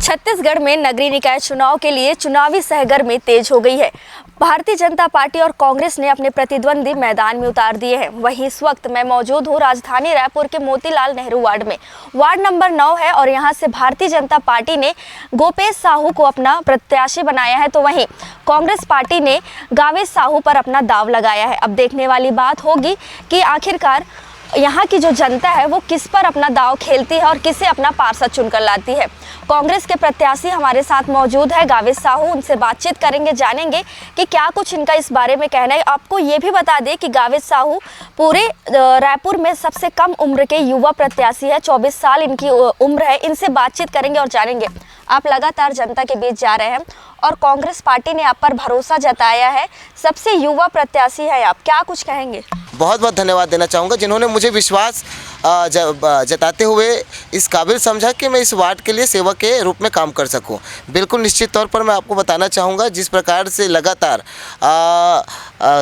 छत्तीसगढ़ में नगरीय निकाय चुनाव के लिए चुनावी सहगर्मी तेज हो गई है। भारतीय जनता पार्टी और कांग्रेस ने अपने प्रतिद्वंदी मैदान में उतार दिए हैं। वहीं इस वक्त मैं मौजूद हूं राजधानी रायपुर के मोतीलाल नेहरू वार्ड में। वार्ड नंबर 9 है और यहां से भारतीय जनता पार्टी ने गोपेश साहू को अपना प्रत्याशी बनाया है, तो वहीं कांग्रेस पार्टी ने गावेश साहू पर अपना दाव लगाया है। अब देखने वाली बात होगी कि आखिरकार यहाँ की जो जनता है वो किस पर अपना दाव खेलती है और किसे अपना पार्षद चुनकर लाती है। कांग्रेस के प्रत्याशी हमारे साथ मौजूद है गावेश साहू, उनसे बातचीत करेंगे, जानेंगे कि क्या कुछ इनका इस बारे में कहना है। आपको ये भी बता दें कि गावेश साहू पूरे रायपुर में सबसे कम उम्र के युवा प्रत्याशी है, 24 साल इनकी उम्र है। इनसे बातचीत करेंगे और जानेंगे। आप लगातार जनता के बीच जा रहे हैं और कांग्रेस पार्टी ने आप पर भरोसा जताया है, सबसे युवा प्रत्याशी है आप, क्या कुछ कहेंगे? बहुत बहुत धन्यवाद देना चाहूँगा जिन्होंने मुझे विश्वास जताते हुए इस काबिल समझा कि मैं इस वार्ड के लिए सेवक के रूप में काम कर सकूं। बिल्कुल निश्चित तौर पर मैं आपको बताना चाहूँगा, जिस प्रकार से लगातार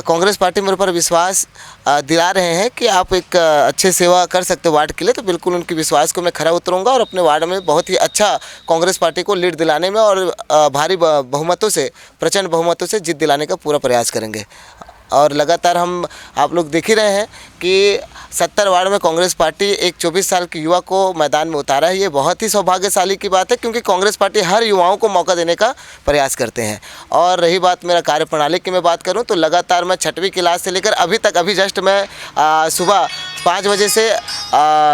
कांग्रेस पार्टी मेरे पर विश्वास दिला रहे हैं कि आप एक अच्छे सेवा कर सकते हो वार्ड के लिए, तो बिल्कुल उनके विश्वास को मैं खरा उतरूँगा और अपने वार्ड में बहुत ही अच्छा कांग्रेस पार्टी को लीड दिलाने में और भारी बहुमतों से, प्रचंड बहुमतों से जीत दिलाने का पूरा प्रयास करेंगे। और लगातार हम आप लोग देख ही रहे हैं कि 70 वार्ड में कांग्रेस पार्टी एक 24 साल के युवा को मैदान में उतारा है। ये बहुत ही सौभाग्यशाली की बात है, क्योंकि कांग्रेस पार्टी हर युवाओं को मौका देने का प्रयास करते हैं। और रही बात मेरा कार्यप्रणाली की मैं बात करूं तो लगातार मैं 6वीं क्लास से लेकर अभी तक, अभी जस्ट मैं सुबह 5 बजे से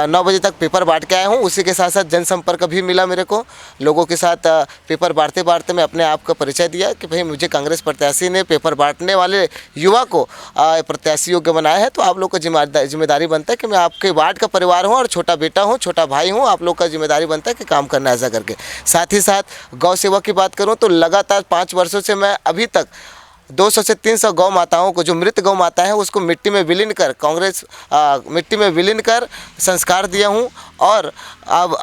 9 बजे तक पेपर बांट के आया हूँ। उसी के साथ साथ जनसंपर्क भी मिला मेरे को, लोगों के साथ पेपर बांटते बांटते मैं अपने आप का परिचय दिया कि भाई मुझे कांग्रेस प्रत्याशी ने पेपर बांटने वाले युवा को प्रत्याशी योग्य बनाया है, तो आप लोग का जिम्मेदारी बनता है कि मैं आपके वार्ड का परिवार हूं और छोटा बेटा हूं, छोटा भाई हूं। आप लोग का जिम्मेदारी बनता है कि काम करना ऐसा करके। साथ ही साथ गौ सेवा की बात करूं तो लगातार 5 वर्षों से मैं अभी तक 200 से 300 गौ माताओं को, जो मृत गौ माता है, उसको मिट्टी में विलीन कर मिट्टी में विलीन कर संस्कार दिया हूँ। और अब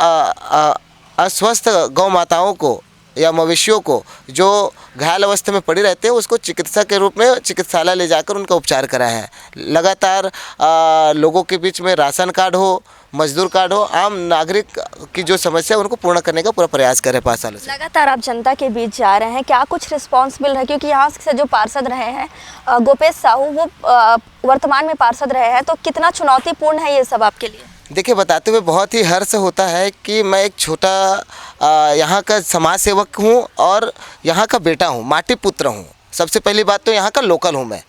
अस्वस्थ गौ माताओं को या मवेशियों को जो घायल अवस्था में पड़ी रहते हैं उसको चिकित्सा के रूप में चिकित्सालय ले जाकर उनका उपचार कराया है। लगातार लोगों के बीच में राशन कार्ड हो, मजदूर कार्ड हो, आम नागरिक की जो समस्या है उनको पूर्ण करने का पूरा प्रयास कर रहे हैं 5 सालों से। लगातार आप जनता के बीच जा रहे हैं, क्या कुछ रिस्पॉन्स मिल रहा है? क्योंकि यहाँ से जो पार्षद रहे हैं गोपेश साहू, वो वर्तमान में पार्षद रहे हैं, तो कितना चुनौतीपूर्ण है ये सब आपके लिए? देखिए, बताते हुए बहुत ही हर्ष होता है कि मैं एक छोटा यहाँ का समाज सेवक हूँ और यहाँ का बेटा हूँ, माटी पुत्र हूँ। सबसे पहली बात तो यहाँ का लोकल हूँ मैं,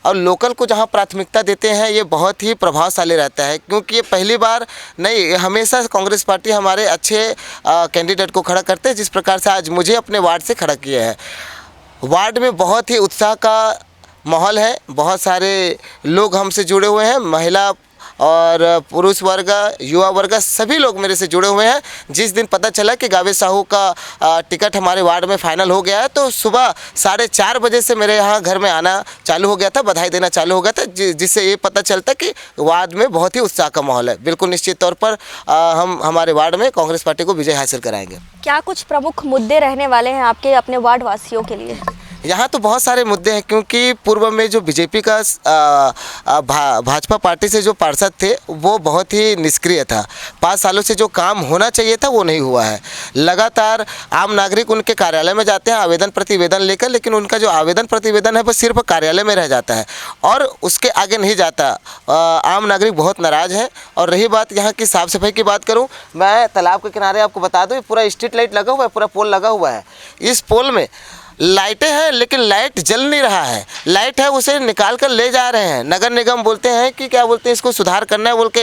और लोकल को जहाँ प्राथमिकता देते हैं ये बहुत ही प्रभावशाली रहता है, क्योंकि ये पहली बार नहीं, हमेशा कांग्रेस पार्टी हमारे अच्छे कैंडिडेट को खड़ा करते हैं। जिस प्रकार से आज मुझे अपने वार्ड से खड़ा किया है। वार्ड में बहुत ही उत्साह का माहौल है, बहुत सारे लोग हमसे जुड़े हुए हैं, महिला और पुरुष वर्ग, युवा वर्ग, सभी लोग मेरे से जुड़े हुए हैं। जिस दिन पता चला कि गावेश साहू का टिकट हमारे वार्ड में फाइनल हो गया है, तो सुबह 4:30 बजे से मेरे यहाँ घर में आना चालू हो गया था, बधाई देना चालू हो गया था, जिससे ये पता चलता कि वार्ड में बहुत ही उत्साह का माहौल है। बिल्कुल निश्चित तौर पर हम हमारे वार्ड में कांग्रेस पार्टी को विजय हासिल कराएंगे। क्या कुछ प्रमुख मुद्दे रहने वाले हैं आपके अपने वार्ड वासियों के लिए? यहाँ तो बहुत सारे मुद्दे हैं, क्योंकि पूर्व में जो बीजेपी का भाजपा पार्टी से जो पार्षद थे वो बहुत ही निष्क्रिय था। 5 सालों से जो काम होना चाहिए था वो नहीं हुआ है। लगातार आम नागरिक उनके कार्यालय में जाते हैं आवेदन प्रतिवेदन लेकर, लेकिन उनका जो आवेदन प्रतिवेदन है वो सिर्फ कार्यालय में रह जाता है और उसके आगे नहीं जाता। आम नागरिक बहुत नाराज़ है। और रही बात यहाँ की साफ़ सफाई की बात करूँ, मैं तालाब के किनारे आपको बता दूँ, पूरा स्ट्रीट लाइट लगा हुआ है, पूरा पोल लगा हुआ है। इस पोल में लाइटें हैं लेकिन लाइट जल नहीं रहा है। लाइट है उसे निकाल कर ले जा रहे हैं। नगर निगम बोलते हैं कि क्या बोलते हैं, इसको सुधार करना है बोल के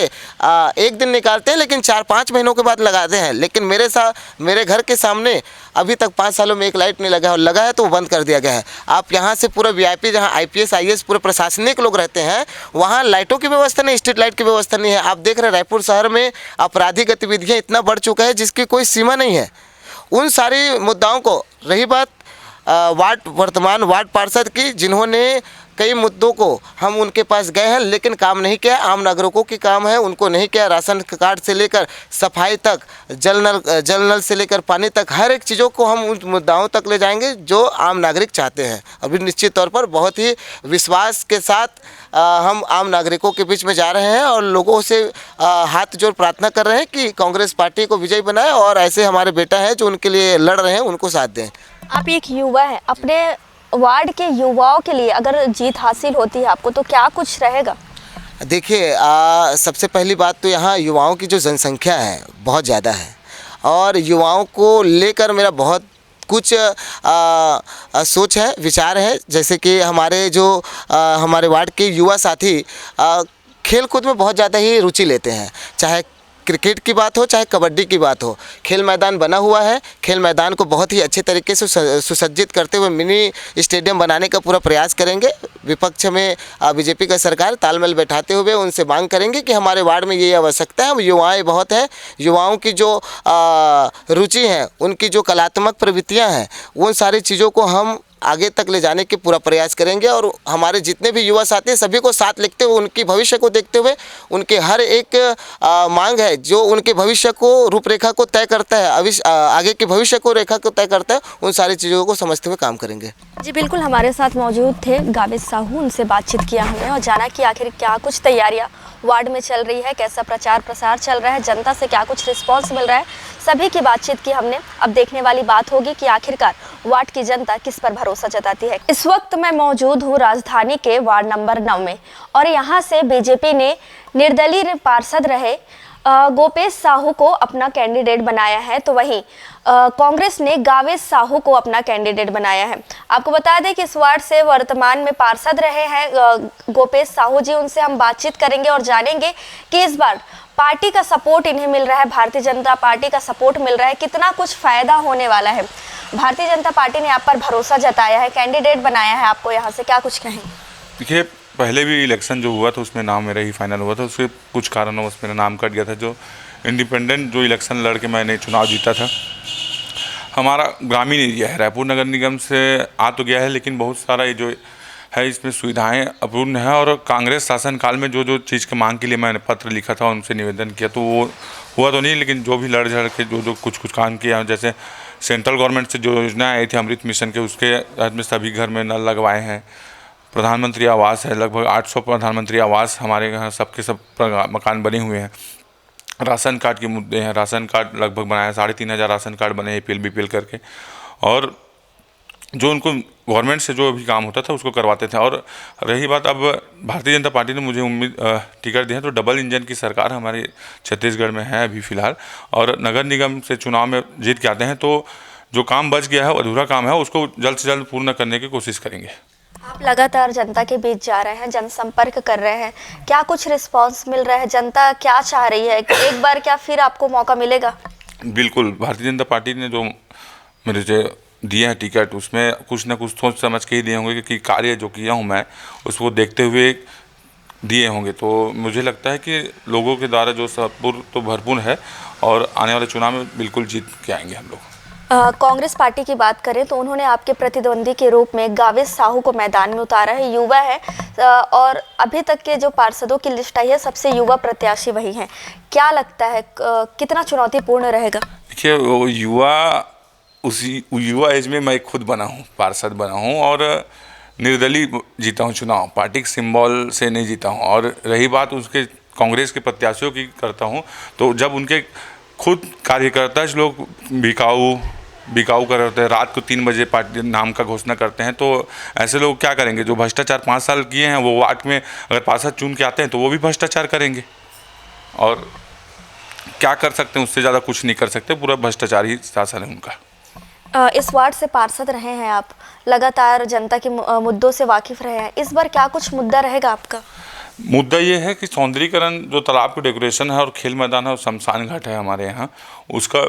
एक दिन निकालते हैं, लेकिन 4-5 महीनों के बाद लगाते हैं। लेकिन मेरे घर के सामने अभी तक 5 सालों में एक लाइट नहीं लगा है, और लगा है तो वो बंद कर दिया गया है। आप यहाँ से पूरा VIP, जहाँ IPS IAS पूरे प्रशासनिक लोग रहते हैं, वहाँ लाइटों की व्यवस्था नहीं, स्ट्रीट लाइट की व्यवस्था नहीं है। आप देख रहे हैं रायपुर शहर में आपराधिक गतिविधियाँ इतना बढ़ चुका है जिसकी कोई सीमा नहीं है। उन सारी मुद्दाओं को, रही बात वर्तमान वार्ड पार्षद की, जिन्होंने कई मुद्दों को हम उनके पास गए हैं, लेकिन काम नहीं किया। आम नागरिकों की काम है, उनको नहीं किया। राशन कार्ड से लेकर सफाई तक, जल नल से लेकर पानी तक, हर एक चीज़ों को हम उन मुद्दाओं तक ले जाएंगे जो आम नागरिक चाहते हैं। अभी निश्चित तौर पर बहुत ही विश्वास के साथ हम आम नागरिकों के बीच में जा रहे हैं और लोगों से हाथ जोड़ प्रार्थना कर रहे हैं कि कांग्रेस पार्टी को विजयी बनाए और ऐसे हमारे बेटा हैं जो उनके लिए लड़ रहे हैं उनको साथ दें। आप एक युवा हैं, अपने वार्ड के युवाओं के लिए अगर जीत हासिल होती है आपको तो क्या कुछ रहेगा? देखिए, सबसे पहली बात तो यहाँ युवाओं की जो जनसंख्या है बहुत ज़्यादा है और युवाओं को लेकर मेरा बहुत कुछ सोच है, विचार है। जैसे कि हमारे वार्ड के युवा साथी खेल कूद में बहुत ज़्यादा ही रुचि लेते हैं, चाहे क्रिकेट की बात हो चाहे कबड्डी की बात हो। खेल मैदान बना हुआ है, खेल मैदान को बहुत ही अच्छे तरीके से सुसज्जित करते हुए मिनी स्टेडियम बनाने का पूरा प्रयास करेंगे। विपक्ष में बीजेपी का सरकार तालमेल बैठाते हुए उनसे मांग करेंगे कि हमारे वार्ड में ये आवश्यकता है। युवाएं बहुत हैं, युवाओं की जो रुचि है, उनकी जो कलात्मक प्रवृत्तियाँ हैं, उन सारी चीज़ों को हम आगे तक ले जाने की पूरा प्रयास करेंगे और हमारे जितने भी युवा साथी हैं सभी को साथ लेते हुए, उनकी भविष्य को देखते हुए, उनके हर एक मांग है जो उनके भविष्य को रूपरेखा को तय करता है, आगे के भविष्य को रेखा को तय करता है, उन सारी चीज़ों को समझते हुए काम करेंगे। जी बिल्कुल, हमारे साथ मौजूद थे गावित साहू, उनसे बातचीत किया हमने और जाना कि आखिर क्या कुछ तैयारियां वार्ड में चल रही है, कैसा प्रचार प्रसार चल रहा है, जनता से क्या कुछ रिस्पांस मिल रहा है, सभी की बातचीत की हमने। अब देखने वाली बात होगी कि आखिरकार वार्ड की जनता किस पर भरोसा जताती है। इस वक्त मैं मौजूद हूँ राजधानी के वार्ड नंबर 9 में और यहाँ से बीजेपी ने निर्दलीय पार्षद रहे गोपेश साहू को अपना कैंडिडेट बनाया है, तो वहीं कांग्रेस ने गावित साहू को अपना कैंडिडेट बनाया है। आपको बता दें कि इस वार्ड से वर्तमान में पार्षद रहे हैं गोपेश साहू जी, उनसे हम बातचीत करेंगे और जानेंगे कि इस बार पार्टी का सपोर्ट इन्हें मिल रहा है, भारतीय जनता पार्टी का सपोर्ट मिल रहा है, कितना कुछ फायदा होने वाला है। भारतीय जनता पार्टी ने आप पर भरोसा जताया है, कैंडिडेट बनाया है आपको, यहाँ से क्या कुछ कहें? देखिए, पहले भी इलेक्शन जो हुआ था उसमें नाम मेरा ही फाइनल हुआ था, उसके कुछ कारणों से मेरा नाम कट गया था। जो इंडिपेंडेंट जो इलेक्शन लड़ के मैंने चुनाव जीता था, हमारा ग्रामीण एरिया है, रायपुर नगर निगम से आ तो गया है, लेकिन बहुत सारा ये जो है इसमें सुविधाएं अपूर्ण है और कांग्रेस शासनकाल में जो जो चीज़ के मांग के लिए मैंने पत्र लिखा था, उनसे निवेदन किया, तो वो हुआ तो नहीं, लेकिन जो भी लड़ झड़ के जो कुछ काम किया, जैसे सेंट्रल गवर्नमेंट से जो योजनाएँ आई थी अमृत मिशन के, उसके तहत में सभी घर में नल लगवाए हैं। प्रधानमंत्री आवास है, लगभग 800 प्रधानमंत्री आवास हमारे यहाँ सबके सब मकान बने हुए हैं। राशन कार्ड के मुद्दे हैं, राशन कार्ड लगभग बनाया, 3500 राशन कार्ड बने APL BPL करके, और जो उनको गवर्नमेंट से जो भी काम होता था उसको करवाते थे। और रही बात, अब भारतीय जनता पार्टी ने मुझे टिकट दिया, तो डबल इंजन की सरकार हमारे छत्तीसगढ़ में है अभी फ़िलहाल, और नगर निगम से चुनाव में जीत के आते हैं, तो जो काम बच गया है, अधूरा काम है, उसको जल्द से जल्द पूर्ण करने की कोशिश करेंगे। आप लगातार जनता के बीच जा रहे हैं, जनसंपर्क कर रहे हैं, क्या कुछ रिस्पांस मिल रहा है? जनता क्या चाह रही है? एक बार क्या फिर आपको मौका मिलेगा? बिल्कुल, भारतीय जनता पार्टी ने जो मेरे जो दिए हैं टिकट, उसमें कुछ ना कुछ सोच समझ के ही दिए होंगे, क्योंकि कार्य जो किया हूँ मैं उसको देखते हुए दिए होंगे। तो मुझे लगता है कि लोगों के द्वारा जो सपोर्ट तो भरपूर है और आने वाले चुनाव में बिल्कुल जीत के आएंगे हम लोग। कांग्रेस पार्टी की बात करें तो उन्होंने आपके प्रतिद्वंदी के रूप में गावित साहू को मैदान में उतारा है, युवा है और अभी तक के जो पार्षदों की लिस्ट आई है सबसे युवा प्रत्याशी वही हैं। क्या लगता है कितना चुनौतीपूर्ण रहेगा? देखिए, उसी युवा एज में मैं खुद बना हूँ, पार्षद बना हूँ और निर्दलीय जीता हूँ चुनाव, पार्टी के सिंबल से नहीं जीता हूँ। और रही बात उसके कांग्रेस के प्रत्याशियों की करता हूँ, तो जब उनके खुद कार्यकर्ता लोग बिकाऊ कर रहे होते हैं, रात को 3 बजे पार्टी नाम का घोषणा करते हैं, तो ऐसे लोग क्या करेंगे? जो भ्रष्टाचार 5 साल किए हैं, वो वार्ड में अगर पार्षद चुन के आते हैं तो वो भी भ्रष्टाचार करेंगे, और क्या कर सकते हैं? उससे ज़्यादा कुछ नहीं कर सकते, पूरा भ्रष्टाचार ही शासन है उनका। इस वार्ड से पार्षद रहे हैं आप, लगातार जनता के मुद्दों से वाकिफ रहे हैं, इस बार क्या कुछ मुद्दा रहेगा आपका? मुद्दा ये है कि सौंदर्यीकरण, जो तालाब की डेकोरेशन है और खेल मैदान है और शमशान घाट है हमारे यहाँ, उसका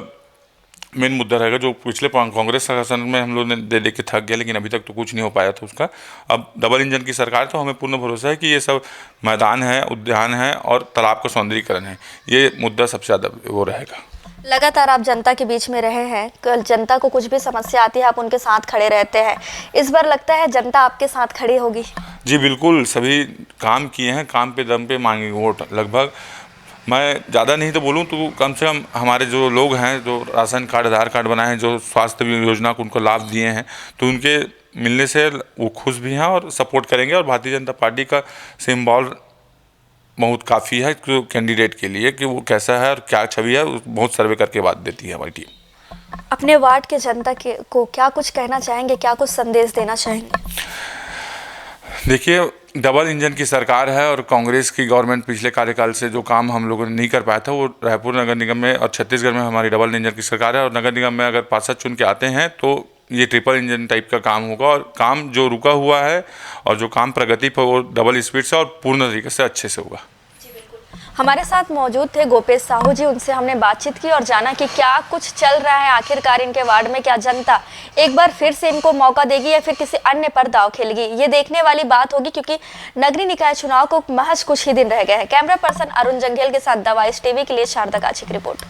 मेन मुद्दा रहेगा। जो पिछले कांग्रेस शासन में हम लोग ने दे के थक गया, लेकिन अभी तक तो कुछ नहीं हो पाया था उसका। अब डबल इंजन की सरकार, तो हमें पूर्ण भरोसा है कि ये सब मैदान है, उद्यान है और तालाब का सौंदर्यीकरण है, ये मुद्दा सबसे ज़्यादा वो रहेगा। लगातार आप जनता के बीच में रहे हैं, कल जनता को कुछ भी समस्या आती है आप उनके साथ खड़े रहते हैं, इस बार लगता है जनता आपके साथ खड़ी होगी? जी बिल्कुल, सभी काम किए हैं, काम पे दम पे मांगे वोट। लगभग मैं ज़्यादा नहीं तो बोलूँ तो कम से कम हमारे जो लोग हैं, जो राशन कार्ड, आधार कार्ड बनाए हैं, जो स्वास्थ्य योजना को उनको लाभ दिए हैं, तो उनके मिलने से वो खुश भी हैं और सपोर्ट करेंगे। और भारतीय जनता पार्टी का सिंबल बहुत काफ़ी है कैंडिडेट के लिए कि वो कैसा है और क्या छवि है, बहुत सर्वे करके बात देती है हमारी टीम। अपने वार्ड के जनता को क्या कुछ कहना चाहेंगे, क्या कुछ संदेश देना चाहेंगे? देखिए, डबल इंजन की सरकार है और कांग्रेस की गवर्नमेंट पिछले कार्यकाल से जो काम हम लोगों ने नहीं कर पाया था, वो रायपुर नगर निगम में और छत्तीसगढ़ में हमारी डबल इंजन की सरकार है। और नगर निगम में अगर पार्षद चुन के आते हैं तो ये ट्रिपल इंजन टाइप का काम होगा। और काम जो रुका हुआ है और जो काम प्रगति पर, वो डबल स्पीड से और पूर्ण तरीके से अच्छे से होगा। हमारे साथ मौजूद थे गोपेश साहू जी, उनसे हमने बातचीत की और जाना कि क्या कुछ चल रहा है आखिरकार इनके वार्ड में। क्या जनता एक बार फिर से इनको मौका देगी या फिर किसी अन्य पर दांव खेलेगी, ये देखने वाली बात होगी, क्योंकि नगरीय निकाय चुनाव को महज कुछ ही दिन रह गए हैं। कैमरा पर्सन अरुण जंघेल के साथ दवाइश टीवी के लिए शारदा काछी की रिपोर्ट।